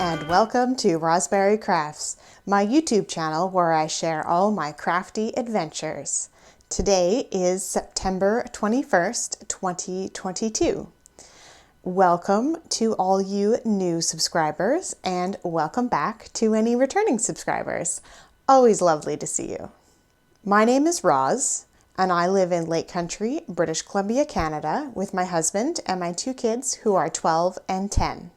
and welcome to Rosberry Crafts, my YouTube channel where I share all my crafty adventures. Today is September 21st, 2022. Welcome to all you new subscribers and welcome back to any returning subscribers. Always lovely to see you. My name is Roz and I live in Lake Country, British Columbia, Canada with my husband and my two kids who are 12 and 10.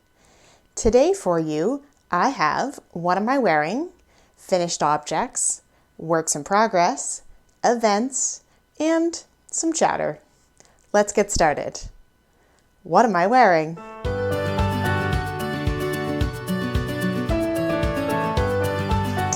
Today for you, I have what am I wearing, finished objects, works in progress, events, and some chatter. Let's get started. What am I wearing?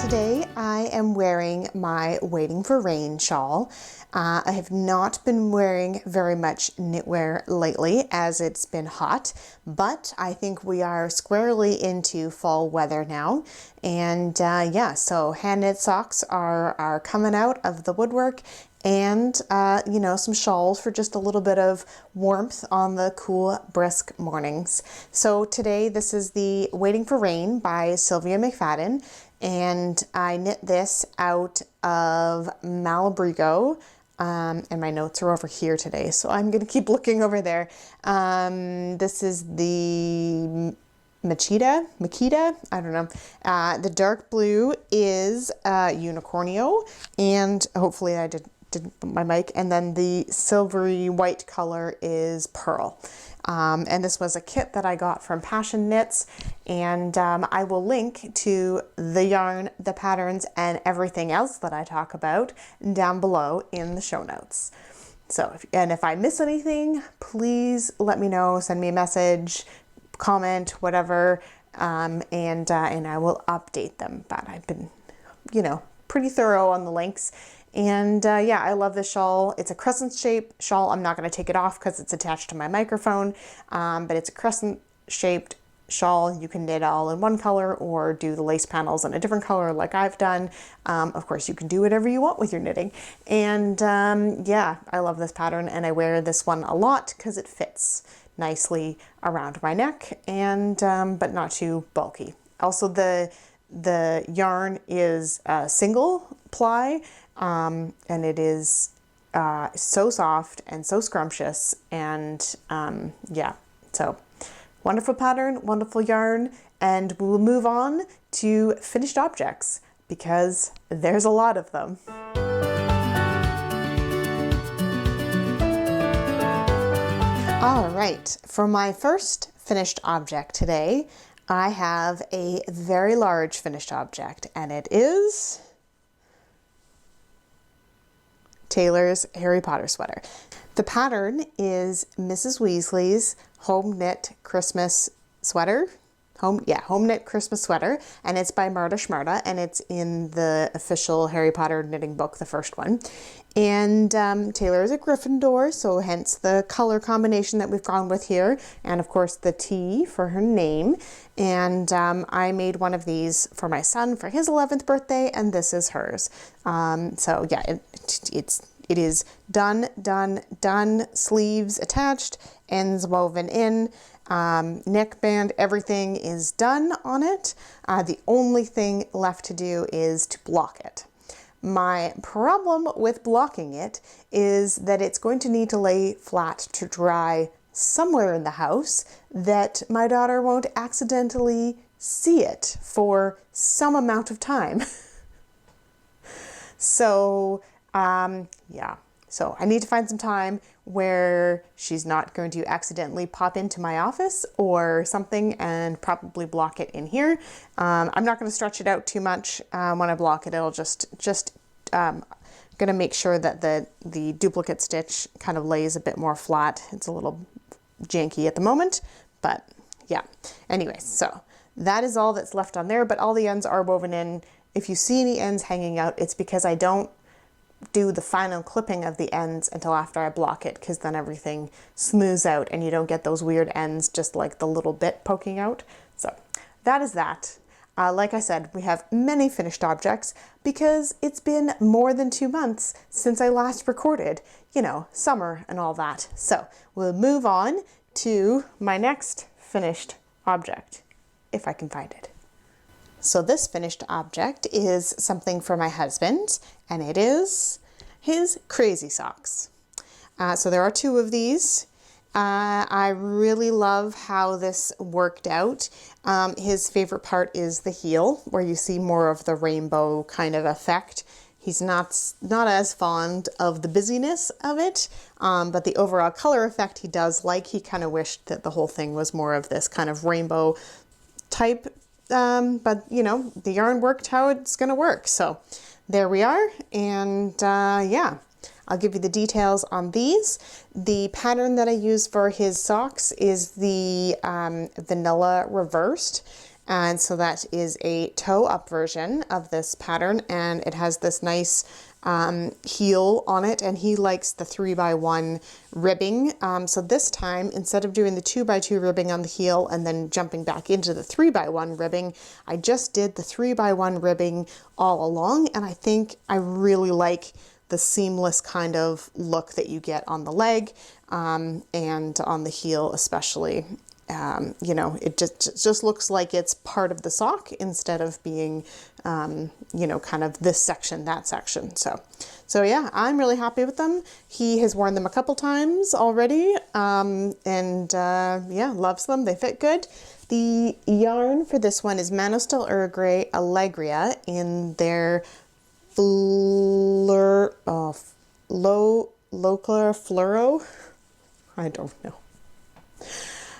Today I am wearing my Waiting for Rain shawl. I have not been wearing very much knitwear lately as it's been hot, but I think we are squarely into fall weather now. And so hand knit socks are coming out of the woodwork, and some shawls for just a little bit of warmth on the cool, brisk mornings. So today this is the Waiting for Rain by Sylvia McFadden, and I knit this out of Malabrigo. And my notes are over here today, so I'm going to keep looking over there. This is the Makita, I don't know. The dark blue is Unicornio, and hopefully I didn't bump my mic, and then the silvery white color is Pearl. And this was a kit that I got from Passion Knits, and I will link to the yarn, the patterns, and everything else that I talk about down below in the show notes. So, if I miss anything, please let me know, send me a message, comment, whatever, and I will update them. But I've been, pretty thorough on the links. And I love this shawl. It's a crescent shaped shawl. I'm not going to take it off because it's attached to my microphone, but it's a crescent shaped shawl. You can knit all in one color or do the lace panels in a different color like I've done. Of course, you can do whatever you want with your knitting. And I love this pattern, and I wear this one a lot because it fits nicely around my neck, and but not too bulky. Also, the yarn is single ply. And it is so soft and so scrumptious, and so wonderful pattern, wonderful yarn, and we'll move on to finished objects because there's a lot of them. All right, for my first finished object today, I have a very large finished object, and it is Taylor's Harry Potter sweater. The pattern is Mrs. Weasley's home knit Christmas sweater. Home knit Christmas sweater, and it's by martaschmarta, and it's in the official Harry Potter knitting book, the first one. And Taylor is a Gryffindor, so hence the color combination that we've gone with here, and of course the T for her name. And I made one of these for my son for his 11th birthday, and this is hers. It is done, sleeves attached, ends woven in. Neckband, everything is done on it. The only thing left to do is to block it. My problem with blocking it is that it's going to need to lay flat to dry somewhere in the house that my daughter won't accidentally see it for some amount of time. So I need to find some time where she's not going to accidentally pop into my office or something and probably block it in here. I'm not going to stretch it out too much. When I block it, it'll just going to make sure that the duplicate stitch kind of lays a bit more flat. It's a little janky at the moment, but yeah. Anyway, so that is all that's left on there, but all the ends are woven in. If you see any ends hanging out, it's because I don't do the final clipping of the ends until after I block it, because then everything smooths out and you don't get those weird ends, just like the little bit poking out. So that is that. Like I said, we have many finished objects because it's been more than 2 months since I last recorded, summer and all that. So we'll move on to my next finished object. if I can find it. So this finished object is something for my husband, and it is his crazy socks. So there are two of these. I really love how this worked out. His favorite part is the heel, where you see more of the rainbow kind of effect. He's not as fond of the busyness of it, but the overall color effect he does like. He kind of wished that the whole thing was more of this kind of rainbow type, but you know, the yarn worked how it's going to work. So there we are, and yeah. I'll give you the details on these. The pattern that I use for his socks is the vanilla reversed. And so that is a toe up version of this pattern, and it has this nice heel on it, and he likes the 3x1 ribbing. So this time, instead of doing the 2x2 ribbing on the heel and then jumping back into the 3x1 ribbing, I just did the 3x1 ribbing all along, and I think I really like the seamless kind of look that you get on the leg and on the heel especially. You know, it just looks like it's part of the sock instead of being, you know, kind of this section, that section. So yeah, I'm really happy with them. He has worn them a couple times already, and yeah, loves them. They fit good. The yarn for this one is Maas Earl Allegria in their Local Fluoro. I don't know.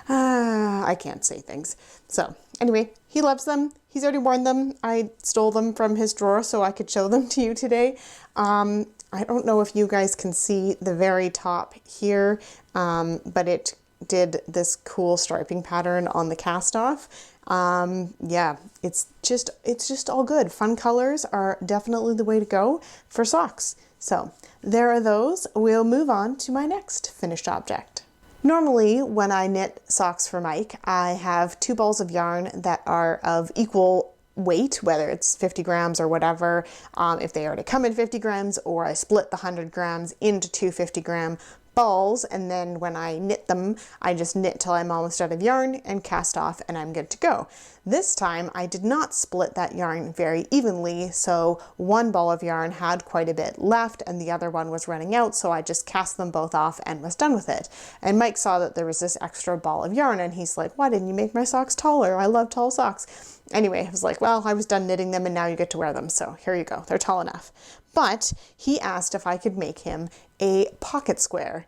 I can't say things. So anyway, he loves them. He's already worn them. I stole them from his drawer so I could show them to you today. I don't know if you guys can see the very top here, but it did this cool striping pattern on the cast off. Yeah, it's just all good. Fun colors are definitely the way to go for socks. So there are those. We'll move on to my next finished object. Normally, when I knit socks for Mike, I have two balls of yarn that are of equal weight, whether it's 50 grams or whatever, if they already come in 50 grams, or I split the 100 grams into two 50-gram balls, and then when I knit them, I just knit till I'm almost out of yarn and cast off, and I'm good to go. This time I did not split that yarn very evenly, so one ball of yarn had quite a bit left and the other one was running out, so I just cast them both off and was done with it. And Mike saw that there was this extra ball of yarn, and he's like, "Why didn't you make my socks taller? I love tall socks." Anyway, I was like, well, I was done knitting them and now you get to wear them, so here you go. They're tall enough. But he asked if I could make him a pocket square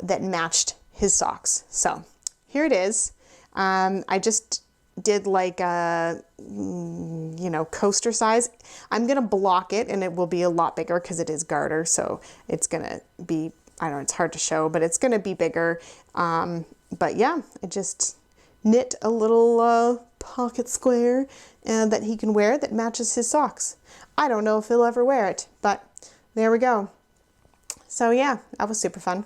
that matched his socks. So here it is. I just did like a, you know, coaster size. I'm going to block it and it will be a lot bigger because it is garter. So it's going to be, I don't know, it's hard to show, but it's going to be bigger. But yeah, I just knit a little pocket square that he can wear that matches his socks. I don't know if he'll ever wear it, but there we go. So yeah, that was super fun.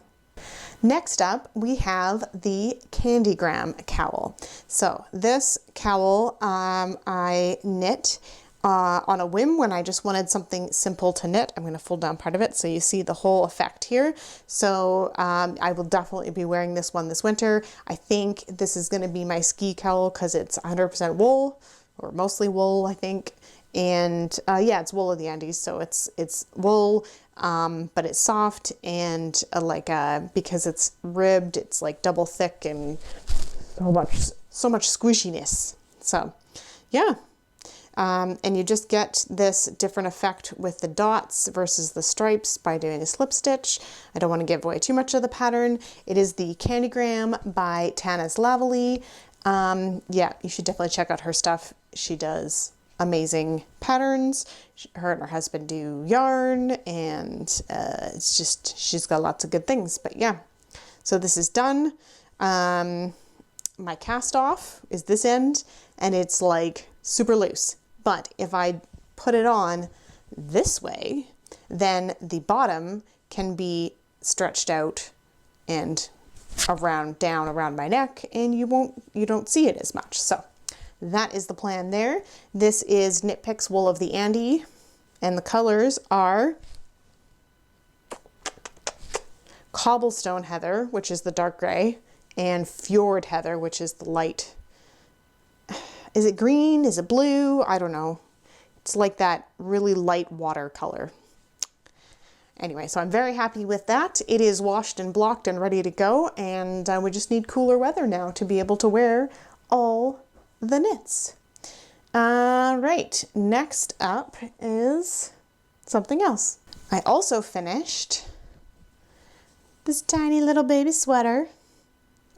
Next up, we have the Candygram cowl. So this cowl I knit on a whim when I just wanted something simple to knit. I'm going to fold down part of it so you see the whole effect here. So I will definitely be wearing this one this winter. I think this is going to be my ski cowl because it's 100% wool, or mostly wool, I think. And yeah, it's wool of the Andes, so it's wool, but it's soft, and because it's ribbed, it's like double thick and so much squishiness. So yeah, and you just get this different effect with the dots versus the stripes by doing a slip stitch. I don't want to give away too much of the pattern. It is the Candygram by Tana's Lavely. Yeah, you should definitely check out her stuff. She does amazing patterns. Her and her husband do yarn, and it's just, she's got lots of good things. But yeah, so this is done. My cast off is this end, and it's like super loose. But if I put it on this way, then the bottom can be stretched out and down around my neck, and you don't see it as much. So that is the plan there. This is Knit Picks Wool of the Andes, and the colors are Cobblestone Heather, which is the dark gray, and Fjord Heather, which is the light. Is it green? Is it blue? I don't know. It's like that really light watercolor. Anyway, so I'm very happy with that. It is washed and blocked and ready to go, and we just need cooler weather now to be able to wear all the knits. Right, next up is something else. I also finished this tiny little baby sweater.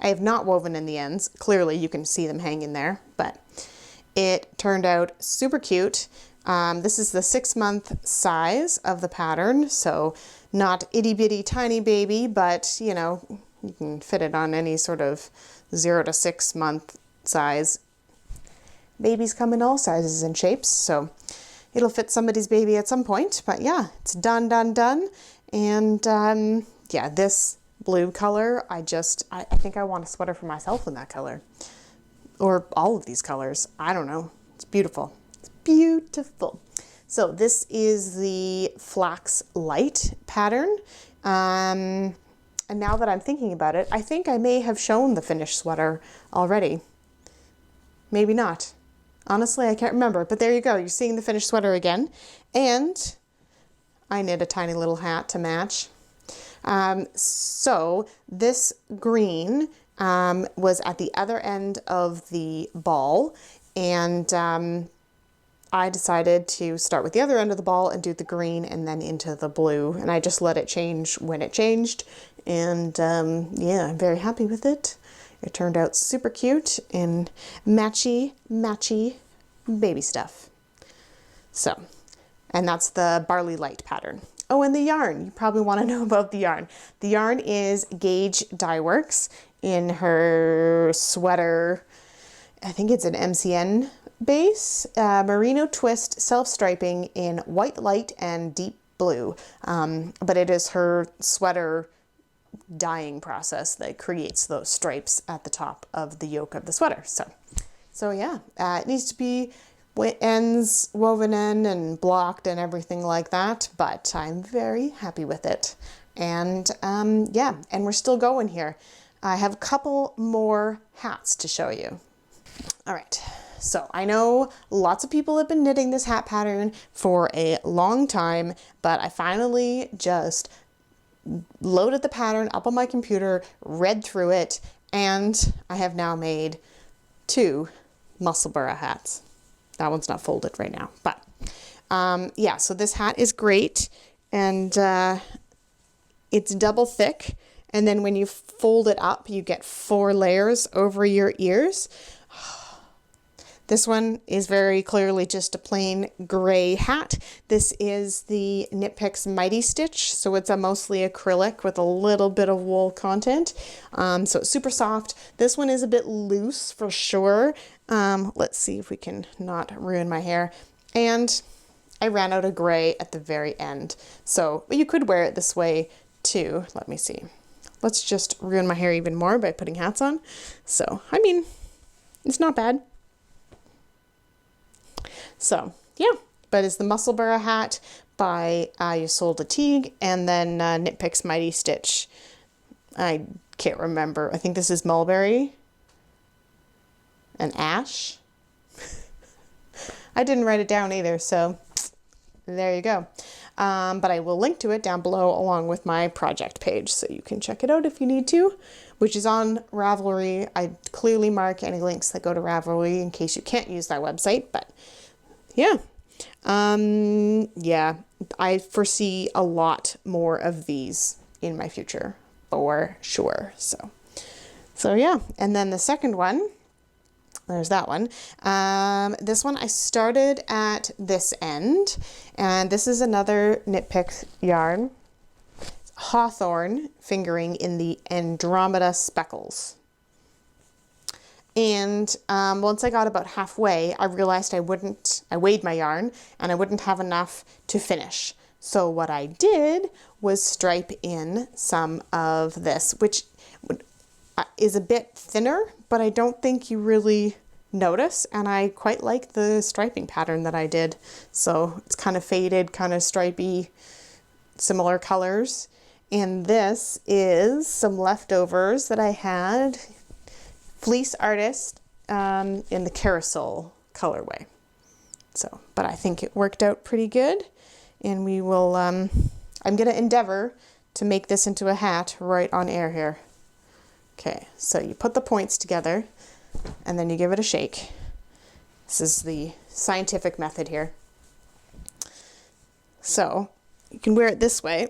I have not woven in the ends. Clearly you can see them hanging there, but it turned out super cute. This is the 6-month size of the pattern, so not itty bitty tiny baby, but you know, you can fit it on any sort of 0 to 6 month size. Babies come in all sizes and shapes, so it'll fit somebody's baby at some point. But yeah, it's done. And yeah, this blue color, I think I want a sweater for myself in that color. Or all of these colors. I don't know. It's beautiful. It's beautiful. So this is the Flax Light pattern. And now that I'm thinking about it, I think I may have shown the finished sweater already. Maybe not. Honestly, I can't remember, but there you go. You're seeing the finished sweater again. And I knit a tiny little hat to match. So this green was at the other end of the ball, and I decided to start with the other end of the ball and do the green and then into the blue, and I just let it change when it changed, and yeah, I'm very happy with it. It turned out super cute and matchy baby stuff. So, and that's the Barley Light pattern. Oh, and the yarn. You probably want to know about the yarn. The yarn is Gauge Dye Works in her sweater. I think it's an MCN base. Merino Twist self-striping in White Light and Deep Blue. But it is her sweater dyeing process that creates those stripes at the top of the yoke of the sweater. So yeah, it needs to be ends woven in and blocked and everything like that, but I'm very happy with it. And yeah, and we're still going here. I have a couple more hats to show you. All right, so I know lots of people have been knitting this hat pattern for a long time, but I finally just loaded the pattern up on my computer, read through it, and I have now made 2 Musselburgh hats. That one's not folded right now, but yeah, so this hat is great, and it's double thick, and then when you fold it up, you get 4 layers over your ears. This one is very clearly just a plain gray hat. This is the Knit Picks Mighty Stitch, so it's a mostly acrylic with a little bit of wool content. So it's super soft. This one is a bit loose for sure. Let's see if we can not ruin my hair. And I ran out of gray at the very end. So, but you could wear it this way too. Let me see. Let's just ruin my hair even more by putting hats on. So, I mean, it's not bad. So yeah, but it's the Musselburgh hat by Isolde Teague, and then Knit Picks Mighty Stitch. I can't remember. I think this is Mulberry and Ash. I didn't write it down either, so there you go. But I will link to it down below along with my project page, so you can check it out if you need to, which is on Ravelry. I clearly mark any links that go to Ravelry in case you can't use that website, but yeah. Yeah, I foresee a lot more of these in my future for sure. So yeah. And then the second one, there's that one. This one I started at this end, and this is another Knit Picks yarn. Hawthorn fingering in the Andromeda Speckles. And once I got about halfway, I realized I weighed my yarn and I wouldn't have enough to finish. So what I did was stripe in some of this, which is a bit thinner, but I don't think you really notice. And I quite like the striping pattern that I did. So it's kind of faded, kind of stripy, similar colors. And this is some leftovers that I had. Fleece Artist in the carousel colorway. So, but I think it worked out pretty good, and we will, I'm going to endeavor to make this into a hat right on air here. Okay, so you put the points together and then you give it a shake. This is the scientific method here. So you can wear it this way.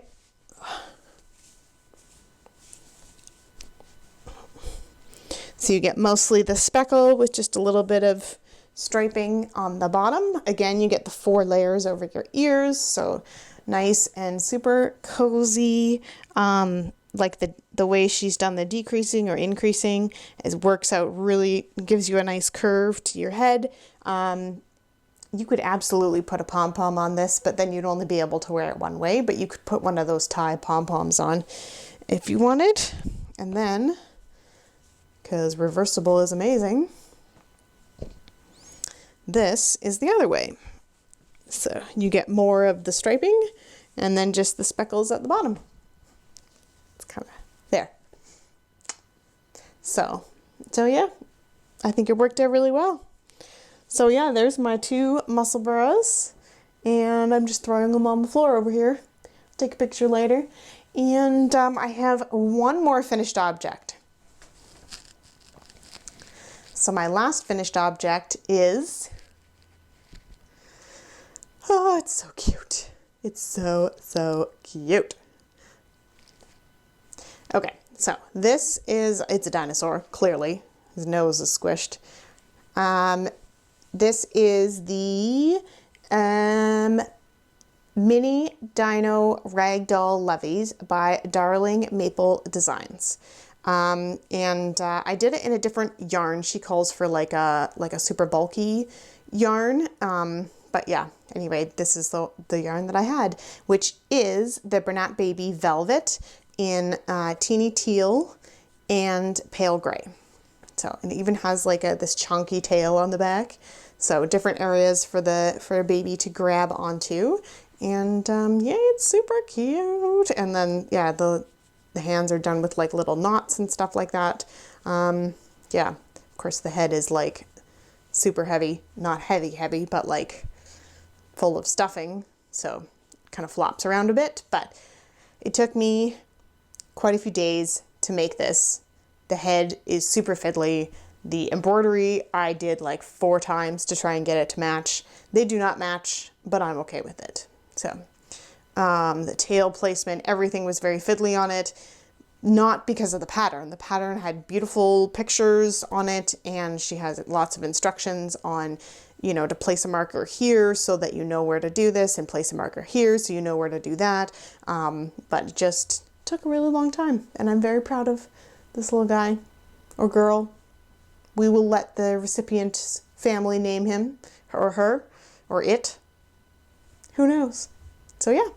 So you get mostly the speckle with just a little bit of striping on the bottom. Again, you get the 4 layers over your ears, so nice and super cozy. Like the way she's done the decreasing or increasing, it works out really, gives you a nice curve to your head. You could absolutely put a pom-pom on this, but then you'd only be able to wear it one way, but you could put one of those tie pom-poms on if you wanted. And then, because reversible is amazing, this is the other way. So you get more of the striping and then just the speckles at the bottom. It's kind of there. So yeah, I think it worked out really well. So yeah, there's my 2 muscle burrows, and I'm just throwing them on the floor over here. Take a picture later. And I have one more finished object. So my last finished object is, oh, it's so cute. It's so cute. Okay, so this is, it's a dinosaur, clearly. His nose is squished. This is the Mini Dino Ragdoll Levies by Darling Maple Designs. I did it in a different yarn. She calls for like a super bulky yarn. But yeah, anyway, this is the yarn that I had, which is the Bernat Baby Velvet in teeny teal and pale gray. So, and it even has like this chunky tail on the back. So different areas for a baby to grab onto. And yeah, it's super cute. And then yeah, the hands are done with like little knots and stuff like that. Yeah, of course the head is like super heavy, not heavy, but like full of stuffing. So it kind of flops around a bit, but it took me quite a few days to make this. The head is super fiddly. The embroidery I did like 4 times to try and get it to match. They do not match, but I'm okay with it. So the tail placement, everything was very fiddly on it. Not because of the pattern. The pattern had beautiful pictures on it, and she has lots of instructions on, you know, to place a marker here so that you know where to do this, and place a marker here so you know where to do that. But it just took a really long time, and I'm very proud of this little guy or girl. We will let the recipient's family name him or her or it. Who knows? So yeah,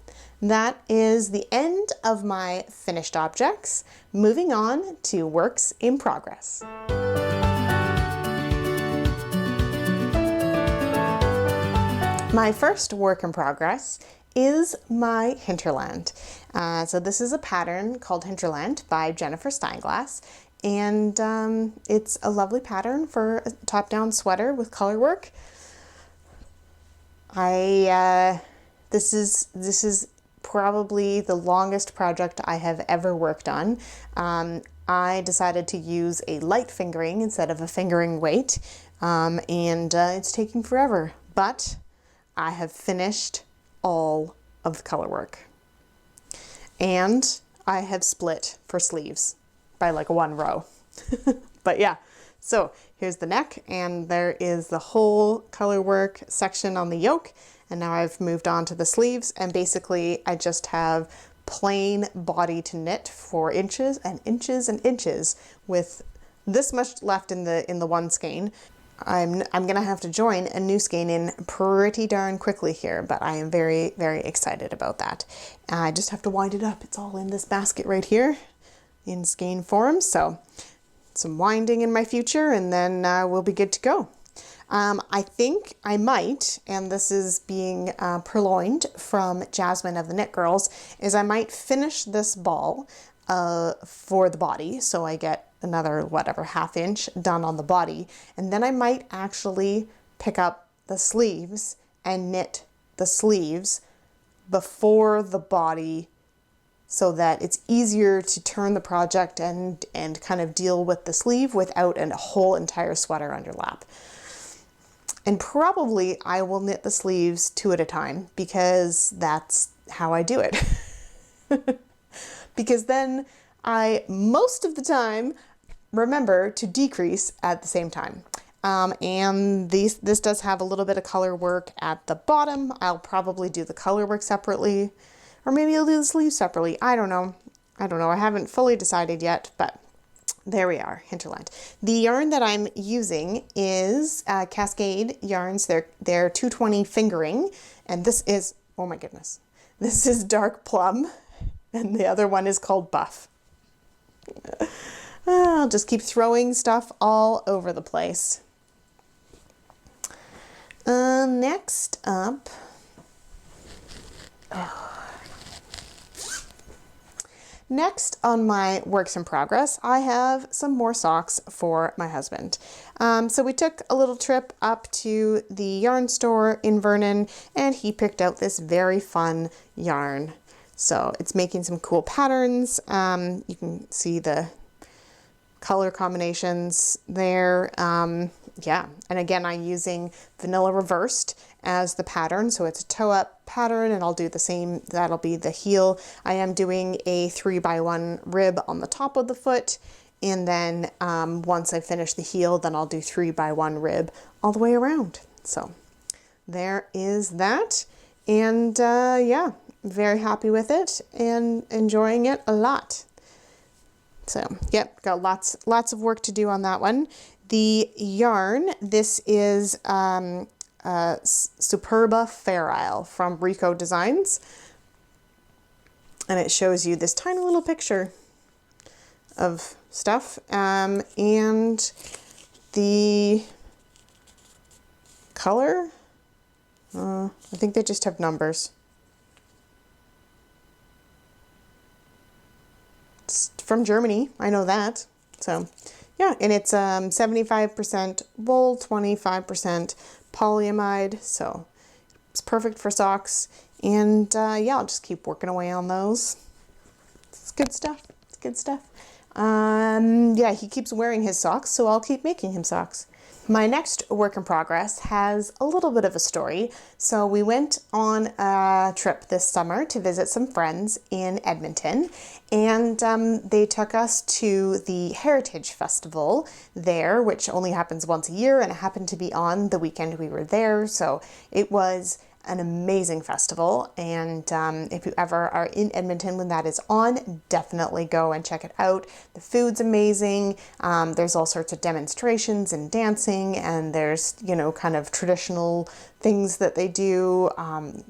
that is the end of my finished objects. Moving on to works in progress. My first work in progress is my Hinterland. So this is a pattern called Hinterland by Jennifer Steinglass. And it's a lovely pattern for a top-down sweater with color work. This is probably the longest project I have ever worked on. I decided to use a light fingering instead of a fingering weight, and it's taking forever. But I have finished all of the color work, and I have split for sleeves by like 1 row. But yeah, so here's the neck, and there is the whole color work section on the yoke. And now I've moved on to the sleeves, and basically I just have plain body to knit for inches and inches and inches with this much left in the one skein. I'm gonna have to join a new skein in pretty darn quickly here, but I am very, very excited about that. I just have to wind it up. It's all in this basket right here in skein form. So some winding in my future, and then we'll be good to go. I think I might, and this is being purloined from Jasmine of the Knit Girls, is I might finish this ball for the body, so I get another whatever half inch done on the body. And then I might actually pick up the sleeves and knit the sleeves before the body so that it's easier to turn the project and kind of deal with the sleeve without a whole entire sweater on your lap. And probably I will knit the sleeves 2 at a time because that's how I do it. Because then I, most of the time, remember to decrease at the same time. And this does have a little bit of color work at the bottom. I'll probably do the color work separately, or maybe I'll do the sleeves separately. I don't know. I haven't fully decided yet, but there we are, Hinterland. The yarn that I'm using is Cascade yarns. They're 220 fingering, and this is, oh my goodness, this is dark plum, and the other one is called buff. I'll just keep throwing stuff all over the place. Next up, next on my works in progress, I have some more socks for my husband. So we took a little trip up to the yarn store in Vernon, and he picked out this very fun yarn. So it's making some cool patterns. You can see the color combinations there. Yeah, and again, I'm using vanilla reversed as the pattern. So it's a toe up pattern, and I'll do the same. That'll be the heel. I am doing a 3x1 rib on the top of the foot. And then once I finish the heel, then I'll do 3x1 rib all the way around. So there is that. And yeah, very happy with it and enjoying it a lot. So, yep, got lots of work to do on that one. The yarn, this is Superba Fair Isle from Rico Designs. And it shows you this tiny little picture of stuff. And the color, I think they just have numbers. It's from Germany, I know that. So yeah, and it's 75% wool, 25% polyamide, so it's perfect for socks. And yeah, I'll just keep working away on those. It's good stuff. It's good stuff. Yeah, he keeps wearing his socks, so I'll keep making him socks. My next work in progress has a little bit of a story. So we went on a trip this summer to visit some friends in Edmonton, and they took us to the Heritage Festival there, which only happens once a year, and it happened to be on the weekend we were there. So it was an amazing festival, and if you ever are in Edmonton when that is on, definitely go and check it out. The food's amazing. There's all sorts of demonstrations and dancing, and there's, you know, kind of traditional things that they do.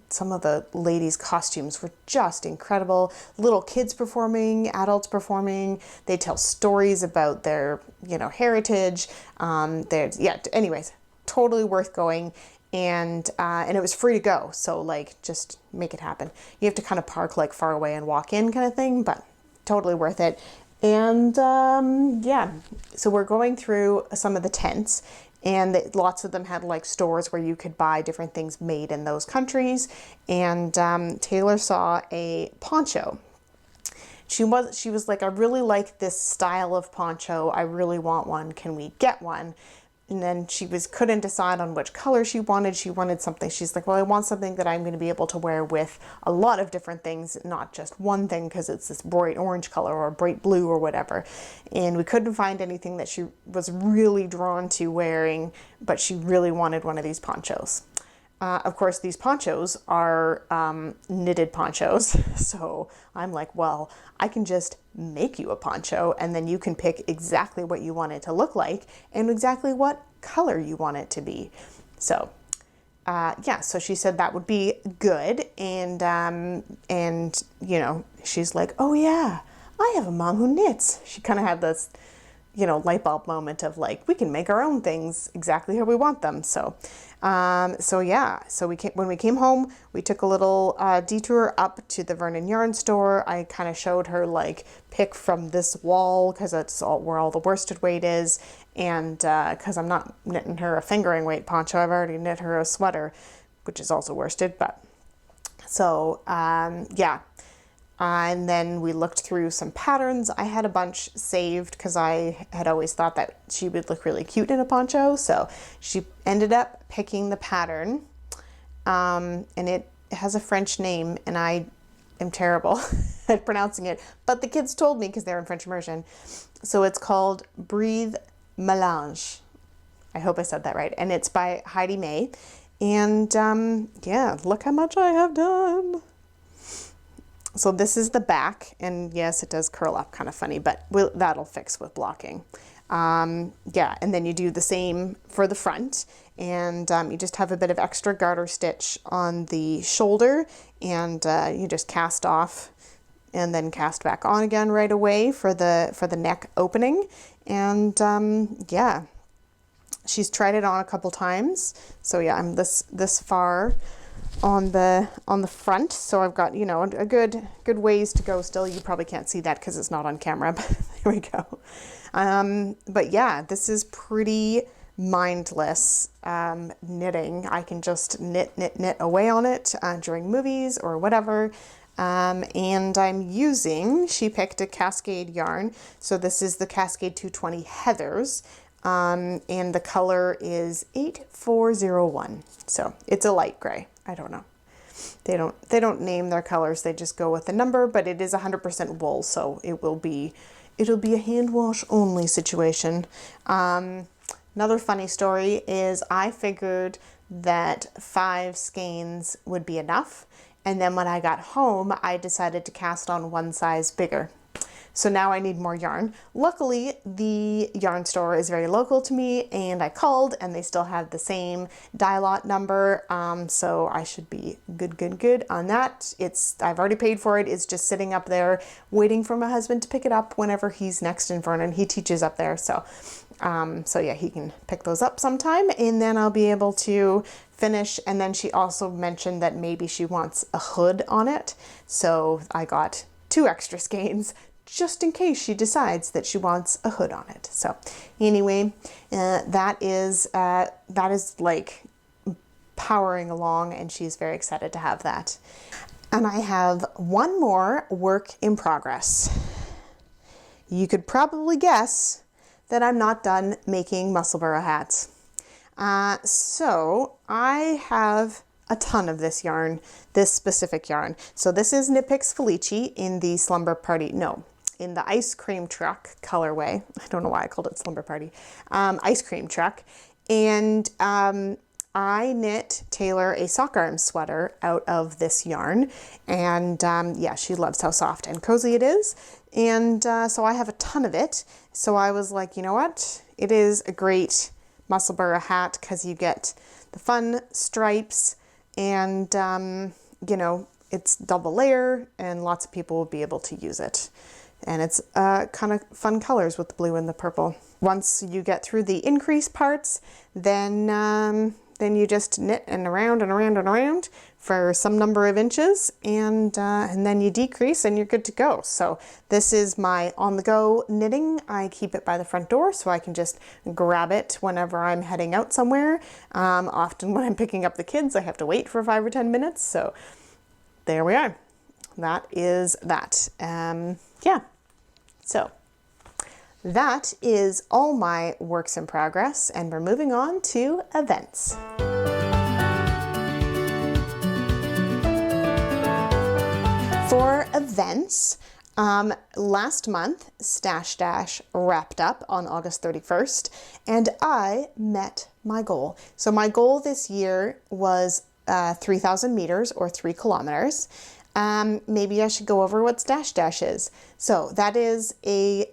Some of the ladies' costumes were just incredible. Little kids performing, adults performing. They tell stories about their, you know, heritage. There's, yeah, anyways, totally worth going. And it was free to go, so like just make it happen. You have to kind of park like far away and walk in kind of thing, but totally worth it. And yeah, so we're going through some of the tents, and lots of them had like stores where you could buy different things made in those countries. And Taylor saw a poncho. She was like, I really like this style of poncho. I really want one. Can we get one? And then she couldn't decide on which color she wanted. She wanted something. She's like, well, I want something that I'm going to be able to wear with a lot of different things, not just one thing, because it's this bright orange color or bright blue or whatever. And we couldn't find anything that she was really drawn to wearing, but she really wanted one of these ponchos. Of course, these ponchos are knitted ponchos. So I'm like, well, I can just make you a poncho, and then you can pick exactly what you want it to look like and exactly what color you want it to be. So yeah, so she said that would be good. And you know, she's like, oh yeah, I have a mom who knits. She kind of had this you know, light bulb moment of like, we can make our own things exactly how we want them. So, yeah, so when we came home, we took a little detour up to the Vernon yarn store. I kind of showed her like, pick from this wall because that's where all the worsted weight is. And because I'm not knitting her a fingering weight poncho, I've already knit her a sweater, which is also worsted. But so yeah. And then we looked through some patterns. I had a bunch saved because I had always thought that she would look really cute in a poncho. So she ended up picking the pattern. And it has a French name and I am terrible at pronouncing it. But the kids told me because they're in French immersion. So it's called Breathe Melange. I hope I said that right. And it's by Heidi May. And yeah, look how much I have done. So this is the back, and yes, it does curl up kind of funny, but that'll fix with blocking. Yeah, and then you do the same for the front, and you just have a bit of extra garter stitch on the shoulder, and you just cast off and then cast back on again right away for the neck opening. And yeah, she's tried it on a couple times. So yeah, I'm this far on the front, so I've got, you know, a good ways to go still. You probably can't see that because it's not on camera, but there we go. But yeah, this is pretty mindless knitting. I can just knit away on it during movies or whatever. And I'm using, she picked a Cascade yarn, so this is the Cascade 220 Heathers. And the color is 8401. So it's a light gray. I don't know. They don't name their colors. They just go with the number, but it is 100% wool. So it'll be a hand wash only situation. Another funny story is I figured that 5 skeins would be enough. And then when I got home, I decided to cast on one size bigger. So now I need more yarn. Luckily, the yarn store is very local to me, and I called and they still have the same dye lot number. So I should be good on that. I've already paid for it. It's just sitting up there waiting for my husband to pick it up whenever he's next in Vernon. He teaches up there. So yeah, he can pick those up sometime, and then I'll be able to finish. And then she also mentioned that maybe she wants a hood on it. So I got 2 extra skeins just in case she decides that she wants a hood on it. So anyway, that is like powering along, and she's very excited to have that. And I have one more work in progress. You could probably guess that I'm not done making Musselburgh hats. So I have a ton of this yarn, this specific yarn. So this is Knit Picks Felici in the in the Ice Cream Truck colorway. I don't know why I called it Slumber Party. Ice Cream Truck. And I knit Taylor a sock arm sweater out of this yarn. And yeah, she loves how soft and cozy it is. And so I have a ton of it. So I was like, you know what? It is a great Musselburgh hat because you get the fun stripes and, you know, it's double layer and lots of people will be able to use it. And it's kind of fun colors with the blue and the purple. Once you get through the increase parts, then you just knit and around for some number of inches, and then you decrease and you're good to go. So this is my on-the-go knitting. I keep it by the front door so I can just grab it whenever I'm heading out somewhere. Often when I'm picking up the kids, I have to wait for 5 or 10 minutes. So there we are. That is that. Yeah. So that is all my works in progress, and we're moving on to events. For events, last month, Stash Dash wrapped up on August 31st, and I met my goal. So my goal this year was 3,000 meters or 3 kilometers. Maybe I should go over what Stash Dash is. So that is a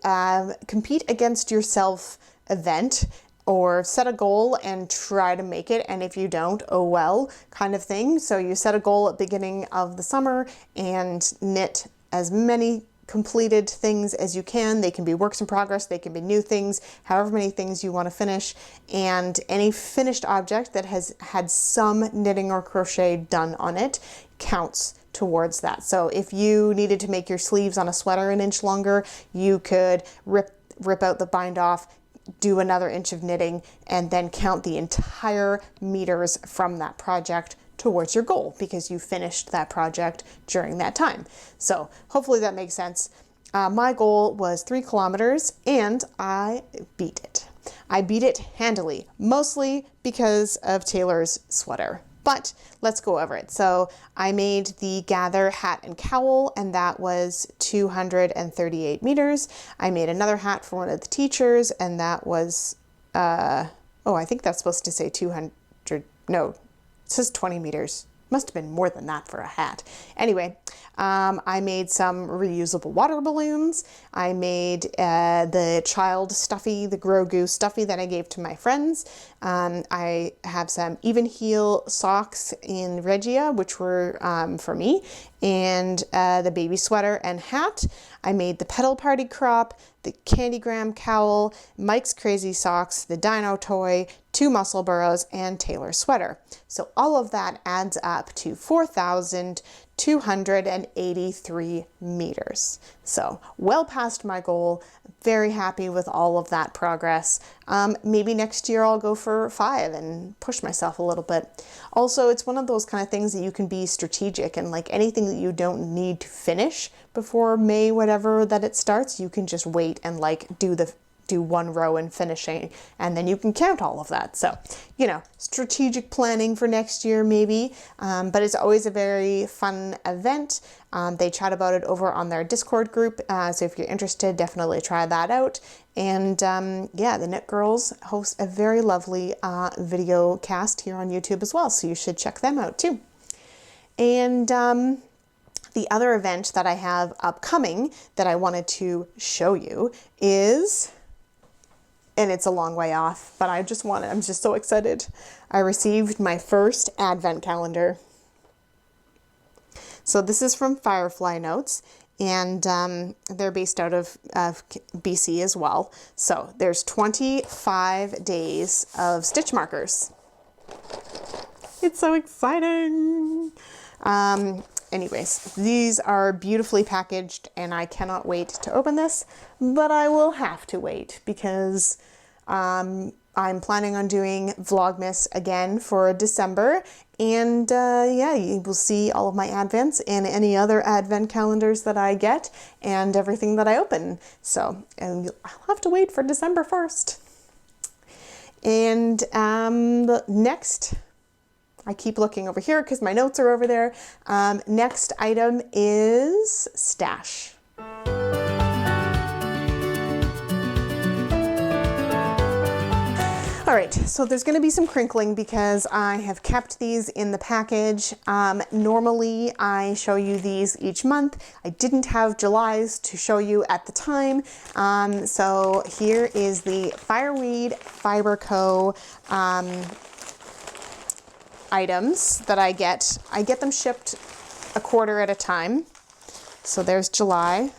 compete against yourself event, or set a goal and try to make it, and if you don't, oh well, kind of thing. So you set a goal at the beginning of the summer and knit as many completed things as you can. They can be works in progress, they can be new things, however many things you want to finish. And any finished object that has had some knitting or crochet done on it counts towards that. So if you needed to make your sleeves on a sweater an inch longer, you could rip out the bind off, do another inch of knitting, and then count the entire meters from that project towards your goal because you finished that project during that time. So hopefully that makes sense. My goal was 3 kilometers and I beat it. I beat it handily, mostly because of Taylor's sweater. But let's go over it. So I made the gather hat and cowl, and that was 238 meters. I made another hat for one of the teachers, and that was, I think that's supposed to say 200, no, it says 20 meters. Must have been more than that for a hat. Anyway, I made some reusable water balloons. I made the child stuffy, the Grogu stuffy that I gave to my friends. I have some even heel socks in Regia, which were for me, and the baby sweater and hat. I made the pedal party crop, the Candygram cowl, Mike's crazy socks, the Dino toy, 2 muscle burrows, and Taylor's sweater. So all of that adds up to 4,283 meters. So well past my goal. Very happy with all of that progress. Maybe next year I'll go for 5 and push myself a little bit. Also, it's one of those kind of things that you can be strategic, and like anything that you don't need to finish before May, whatever that it starts, you can just wait and like do 1 row and finishing, and then you can count all of that. So, you know, strategic planning for next year maybe, but it's always a very fun event. They chat about it over on their Discord group, so if you're interested, definitely try that out. And yeah, the Knit Girls host a very lovely video cast here on YouTube as well, so you should check them out too. And the other event that I have upcoming that I wanted to show you is, and it's a long way off, but I'm just so excited. I received my first advent calendar. So this is from Firefly Notes, and they're based out of BC as well. So there's 25 days of stitch markers. It's so exciting. Anyways, these are beautifully packaged and I cannot wait to open this, but I will have to wait because I'm planning on doing Vlogmas again for December, and yeah, you will see all of my advents and any other advent calendars that I get and everything that I open. So I'll have to wait for December 1st. And next, I keep looking over here because my notes are over there. Next item is stash. All right, so there's going to be some crinkling because I have kept these in the package. Normally I show you these each month. I didn't have July's to show you at the time. So here is the Fireweed Fiber Co. items that I get. I get them shipped a quarter at a time. So there's July,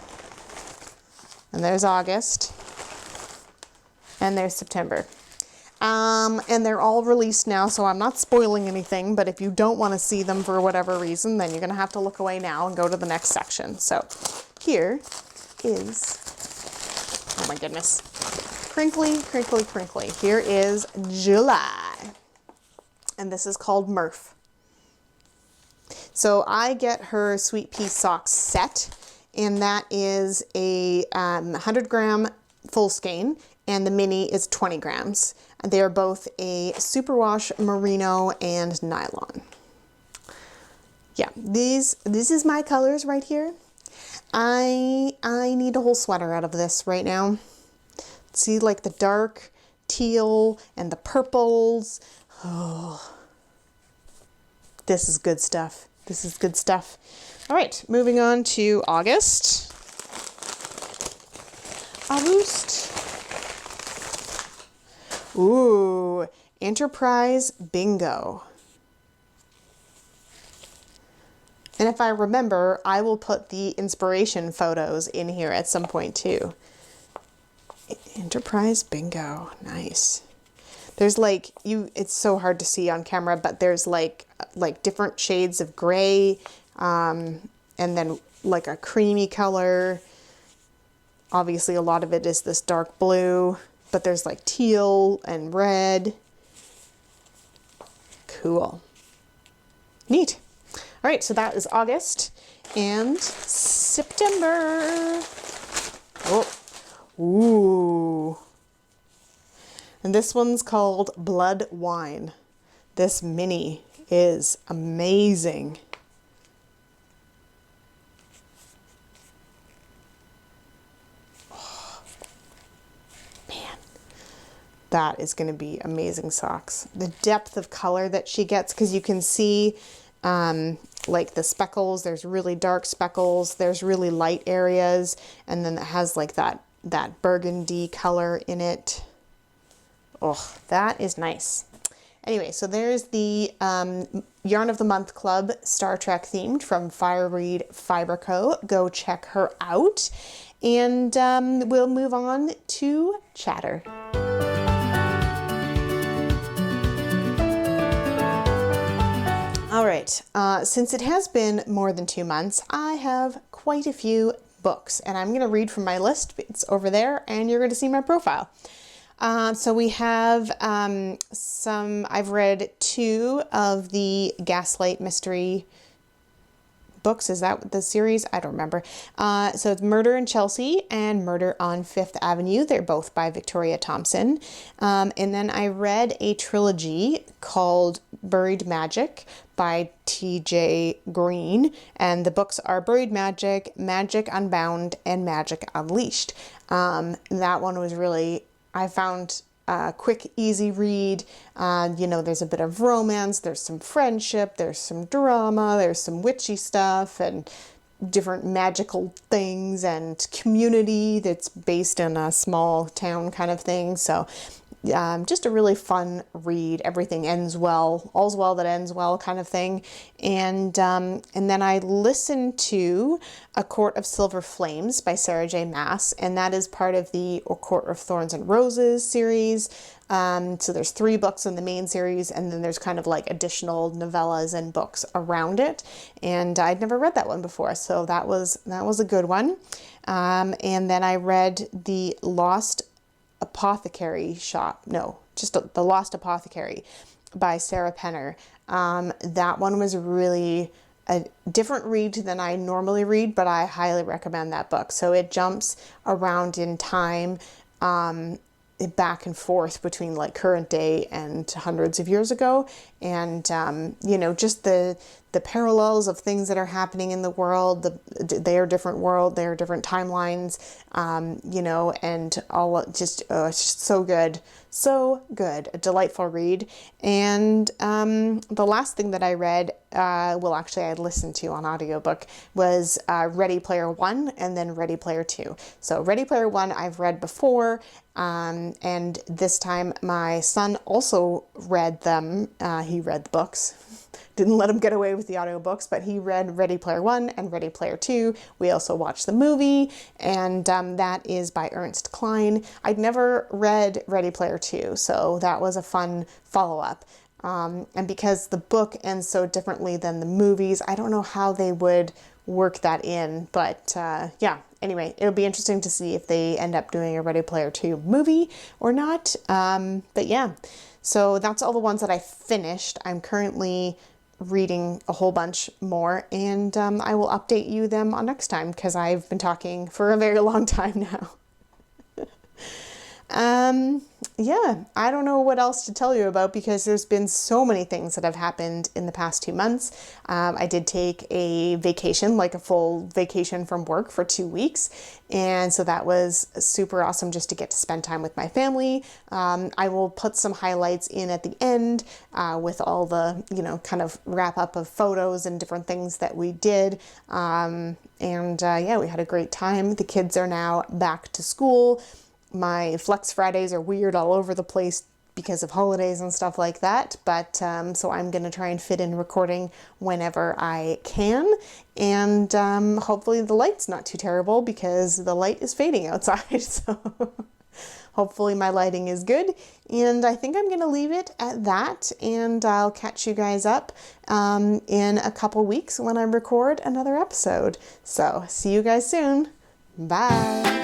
and there's August, and there's September. And they're all released now, so I'm not spoiling anything, but if you don't want to see them for whatever reason, then you're going to have to look away now and go to the next section. So here is, oh my goodness, crinkly, crinkly, crinkly. Here is July. And this is called Murph. So I get her Sweet Pea Socks set, and that is a 100 gram full skein, and the mini is 20 grams. They are both a superwash merino and nylon. Yeah, this is my colors right here. I need a whole sweater out of this right now. See, like the dark teal and the purples. Oh, this is good stuff. This is good stuff. All right, moving on to August. August. Ooh, Enterprise Bingo. And if I remember, I will put the inspiration photos in here at some point too. Enterprise bingo. Nice. There's like, it's so hard to see on camera, but there's like different shades of gray, and then like a creamy color. Obviously a lot of it is this dark blue, but there's like teal and red. Cool. Neat. All right, so that is August and September. Oh, ooh. And this one's called Blood Wine. This mini is amazing. Oh, man, that is going to be amazing socks. The depth of color that she gets, because you can see like the speckles, there's really dark speckles, there's really light areas, and then it has like that burgundy color in it. Oh, that is nice. Anyway, so there's the Yarn of the Month Club, Star Trek themed, from Fireweed Fiber Co. Go check her out. And we'll move on to chatter. All right, since it has been more than 2 months, I have quite a few books, and I'm going to read from my list. It's over there, and you're going to see my profile. So we have I've read 2 of the Gaslight mystery books. Is that the series? I don't remember. So it's Murder in Chelsea and Murder on Fifth Avenue. They're both by Victoria Thompson. And then I read a trilogy called Buried Magic by T.J. Green. And the books are Buried Magic, Magic Unbound, and Magic Unleashed. That one was really, I found a quick, easy read. You know, there's a bit of romance, there's some friendship, there's some drama, there's some witchy stuff and different magical things and community that's based in a small town kind of thing. So just a really fun read. Everything ends well, all's well that ends well kind of thing. And then I listened to A Court of Silver Flames by Sarah J. Maas, and that is part of the A Court of Thorns and Roses series. So there's 3 books in the main series, and then there's kind of like additional novellas and books around it. And I'd never read that one before, so that was a good one. And then I read The Lost Apothecary The Lost Apothecary by Sarah Penner. That one was really a different read than I normally read, but I highly recommend that book. So it jumps around in time, back and forth between like current day and hundreds of years ago. And, you know, just the parallels of things that are happening in the world, they are different world, they are different timelines, you know, and all it's just so good. So good. A delightful read. And the last thing that I read, actually I listened to on audiobook, was Ready Player One and then Ready Player Two. So Ready Player One I've read before, and this time my son also read them. He read the books. Didn't let him get away with the audiobooks, but he read Ready Player One and Ready Player Two. We also watched the movie, and that is by Ernest Cline. I'd never read Ready Player Two, so that was a fun follow-up. And because the book ends so differently than the movies, I don't know how they would work that in, but yeah. Anyway, it'll be interesting to see if they end up doing a Ready Player 2 movie or not. But yeah, so that's all the ones that I finished. I'm currently reading a whole bunch more, and I will update you them on next time because I've been talking for a very long time now. Yeah, I don't know what else to tell you about because there's been so many things that have happened in the past 2 months. I did take a vacation, like a full vacation from work for 2 weeks. And so that was super awesome just to get to spend time with my family. I will put some highlights in at the end with all the, you know, kind of wrap up of photos and different things that we did. Yeah, we had a great time. The kids are now back to school. My Flex Fridays are weird all over the place because of holidays and stuff like that. But so I'm going to try and fit in recording whenever I can. And hopefully the light's not too terrible because the light is fading outside. So hopefully my lighting is good. And I think I'm going to leave it at that. And I'll catch you guys up in a couple weeks when I record another episode. So see you guys soon. Bye.